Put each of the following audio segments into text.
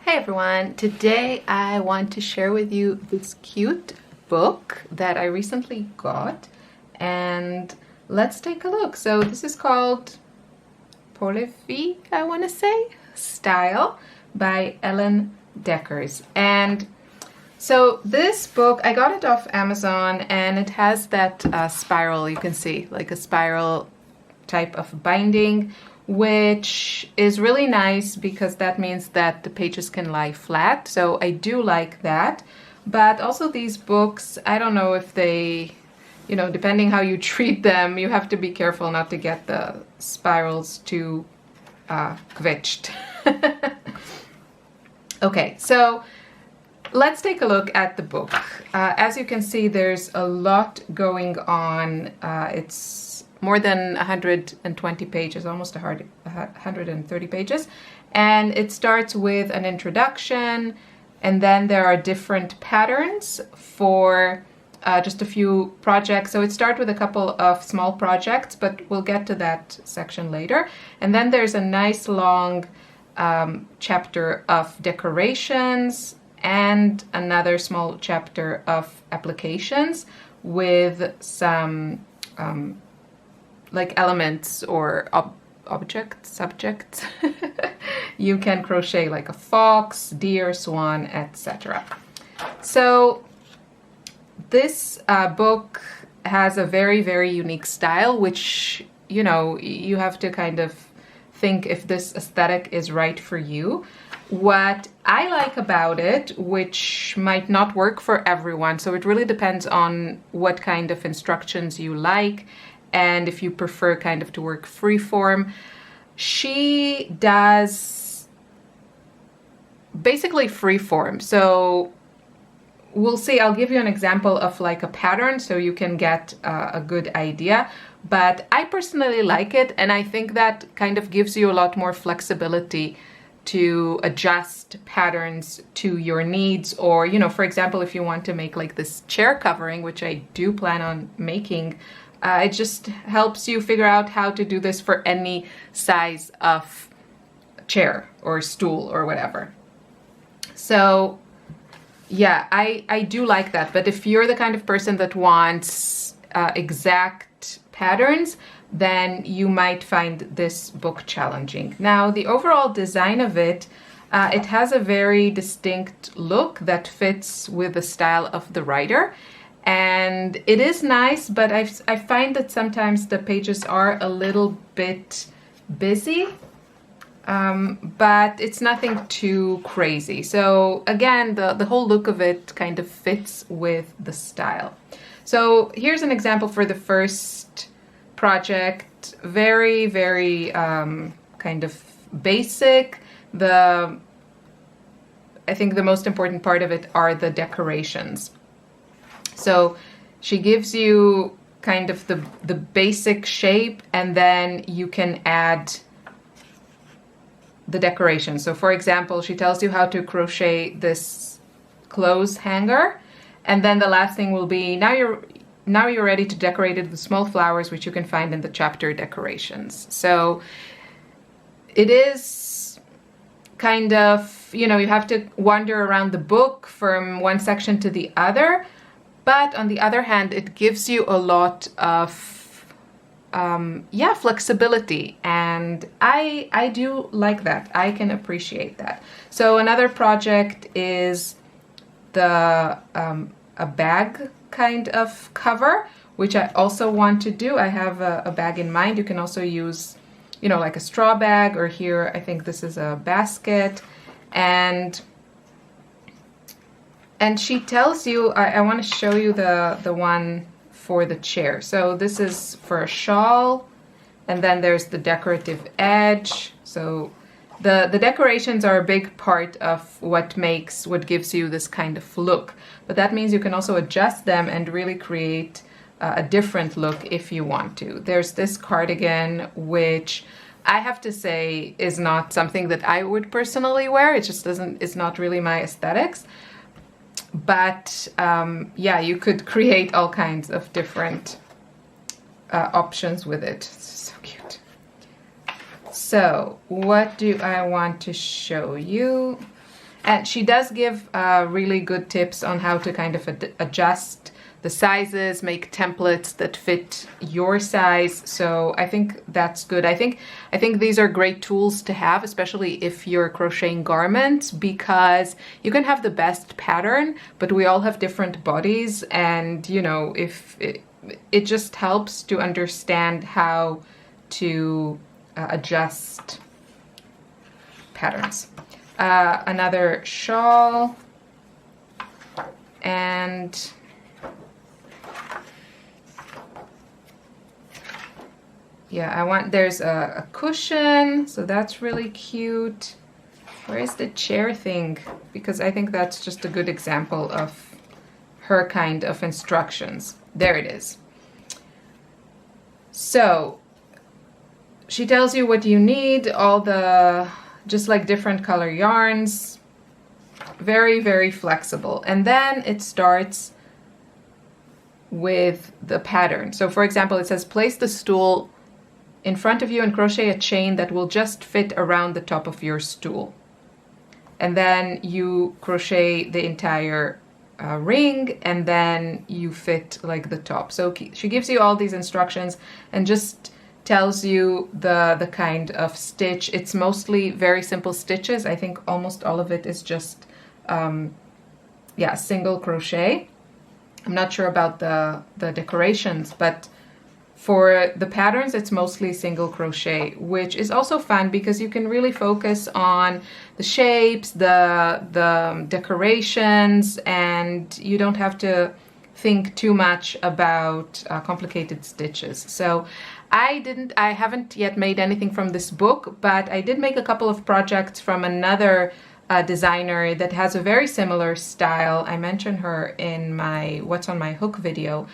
Hey everyone, today I want to share with you this cute book that I recently got, and let's take a look. So this is called Pollevie, I want to say, Style by Ellen Deckers. And so this book, I got it off Amazon, and it has that spiral, you can see, like a spiral type of binding, which is really nice because that means that the pages can lie flat. So I do like that. But also these books, I don't know if they, depending how you treat them, you have to be careful not to get the spirals too quetscht. Okay, so let's take a look at the book. As you can see, there's a lot going on. It's more than 120 pages, almost 130 pages. And it starts with an introduction, and then there are different patterns for just a few projects. So it starts with a couple of small projects, but we'll get to that section later. And then there's a nice long chapter of decorations and another small chapter of applications with some like elements or subjects. You can crochet like a fox, deer, swan, etc. So this book has a very, very unique style, which, you have to kind of think if this aesthetic is right for you. What I like about it, which might not work for everyone, so it really depends on what kind of instructions you like, and if you prefer kind of to work freeform. She does basically freeform. So we'll see, I'll give you an example of like a pattern so you can get a good idea. But I personally like it, and I think that kind of gives you a lot more flexibility to adjust patterns to your needs. Or, for example, if you want to make like this chair covering, which I do plan on making, it just helps you figure out how to do this for any size of chair or stool or whatever. So yeah, I do like that. But if you're the kind of person that wants exact patterns, then you might find this book challenging. Now, the overall design of it, it has a very distinct look that fits with the style of the writer. And it is nice, but I find that sometimes the pages are a little bit busy, but it's nothing too crazy. So again, the whole look of it kind of fits with the style. So here's an example for the first project. Very, very kind of basic. I think the most important part of it are the decorations. So she gives you kind of the basic shape, and then you can add the decoration. So for example, she tells you how to crochet this clothes hanger, and then the last thing will be, now you're ready to decorate it with small flowers, which you can find in the chapter decorations. So it is kind of, you have to wander around the book from one section to the other. But on the other hand, it gives you a lot of, flexibility. And I do like that. I can appreciate that. So another project is a bag kind of cover, which I also want to do. I have a bag in mind. You can also use, like a straw bag, or here, I think this is a basket. And she tells you, I want to show you the one for the chair. So this is for a shawl, and then there's the decorative edge. So the decorations are a big part of what gives you this kind of look. But that means you can also adjust them and really create a different look if you want to. There's this cardigan, which I have to say is not something that I would personally wear. It just it's not really my aesthetics. But you could create all kinds of different options with it. So cute. So what do I want to show you? And she does give really good tips on how to kind of adjust the sizes, make templates that fit your size. So I think that's good. I think these are great tools to have, especially if you're crocheting garments, because you can have the best pattern, but we all have different bodies, and you know, if it just helps to understand how to adjust patterns. Another shawl, and yeah, there's a cushion, so that's really cute. Where is the chair thing? Because I think that's just a good example of her kind of instructions. There it is. So she tells you what you need, all the, just like different color yarns, very, very flexible. And then it starts with the pattern. So for example, it says place the stool in front of you and crochet a chain that will just fit around the top of your stool. And then you crochet the entire ring, and then you fit like the top. So she gives you all these instructions and just tells you the kind of stitch. It's mostly very simple stitches. I think almost all of it is just single crochet. I'm not sure about the decorations, but for the patterns, it's mostly single crochet, which is also fun because you can really focus on the shapes, the decorations, and you don't have to think too much about complicated stitches. So I haven't yet made anything from this book, but I did make a couple of projects from another designer that has a very similar style. I mentioned her in my What's on My Hook video.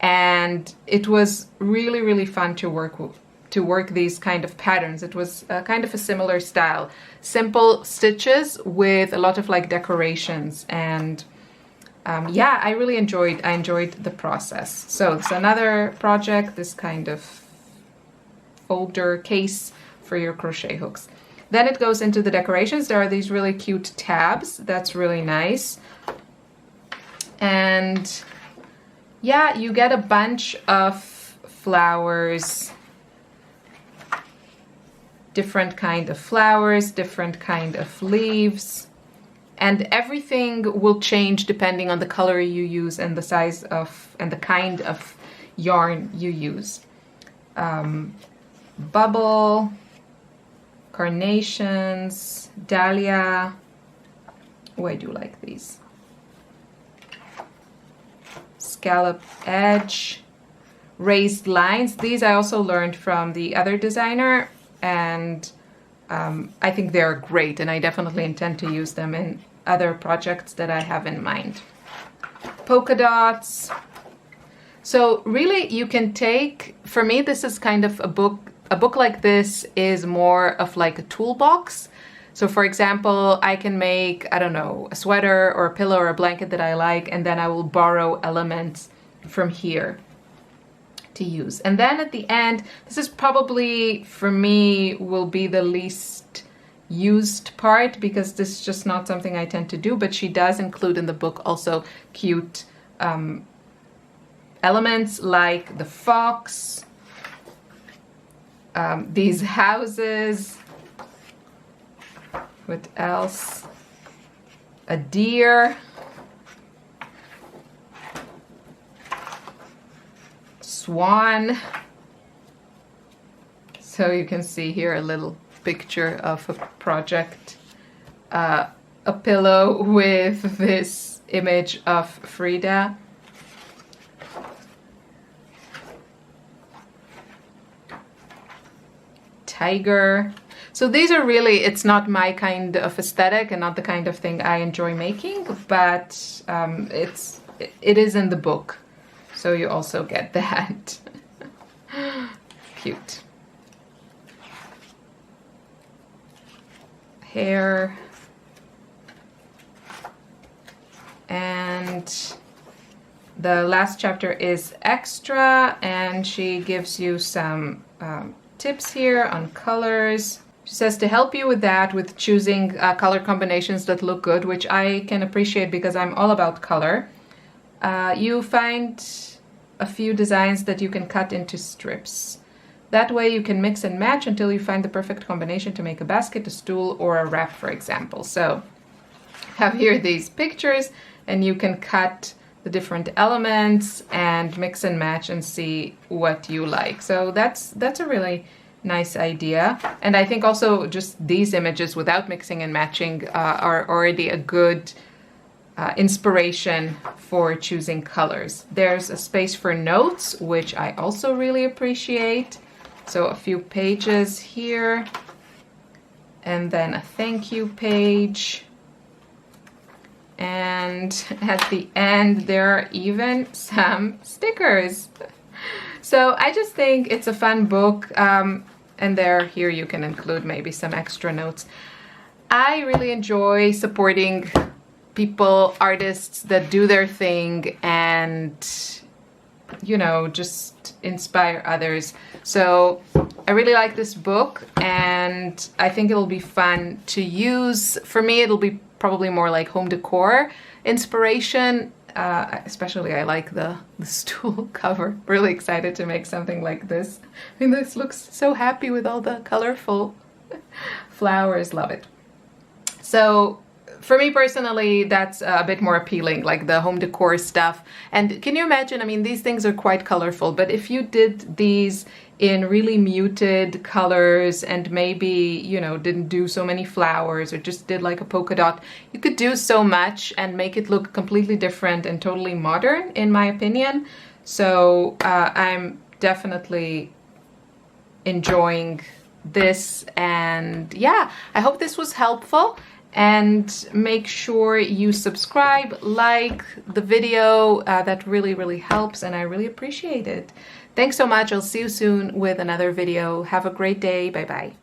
And it was really, really fun to work these kind of patterns. It was kind of a similar style. Simple stitches with a lot of like decorations. And I really enjoyed the process. So it's another project, this kind of folder case for your crochet hooks. Then it goes into the decorations. There are these really cute tabs. That's really nice. And yeah, you get a bunch of flowers, different kind of flowers, different kind of leaves, and everything will change depending on the color you use and the size of, and the kind of yarn you use. Bubble, carnations, dahlia. Oh, I do like these. Scallop edge, raised lines. These I also learned from the other designer, and I think they're great, and I definitely intend to use them in other projects that I have in mind. Polka dots. So really you can take, for me this is kind of a book like this is more of like a toolbox. So for example, I can make, I don't know, a sweater or a pillow or a blanket that I like, and then I will borrow elements from here to use. And then at the end, this is probably, for me, will be the least used part because this is just not something I tend to do, but she does include in the book also cute elements like the fox, these houses. What else? A deer. Swan. So you can see here a little picture of a project. A pillow with this image of Frida. Tiger. So these are really, it's not my kind of aesthetic and not the kind of thing I enjoy making, but it is in the book. So you also get that. Cute. Hair. And the last chapter is extra, and she gives you some tips here on colors. She says to help you with that, with choosing color combinations that look good, which I can appreciate because I'm all about color. You find a few designs that you can cut into strips. That way you can mix and match until you find the perfect combination to make a basket, a stool, or a wrap, for example. So I have here these pictures, and you can cut the different elements and mix and match and see what you like. So that's a really nice idea. And I think also just these images without mixing and matching are already a good inspiration for choosing colors. There's a space for notes, which I also really appreciate. So a few pages here, and then a thank you page. And at the end, there are even some stickers. So I just think it's a fun book. And here you can include maybe some extra notes. I really enjoy supporting people, artists that do their thing and, you know, just inspire others. So I really like this book, and I think it'll be fun to use. For me, it'll be probably more like home decor inspiration. Especially I like the stool cover. Really excited to make something like this. I mean, this looks so happy with all the colorful flowers. Love it. So for me personally, that's a bit more appealing, like the home decor stuff. And can you imagine, I mean, these things are quite colorful, but if you did these in really muted colors and maybe, you know, didn't do so many flowers or just did like a polka dot, you could do so much and make it look completely different and totally modern, in my opinion. So I'm definitely enjoying this, and yeah, I hope this was helpful. And make sure you subscribe, like the video. That really helps, and I really appreciate it. Thanks so much. I'll see you soon with another video. Have a great day. Bye bye.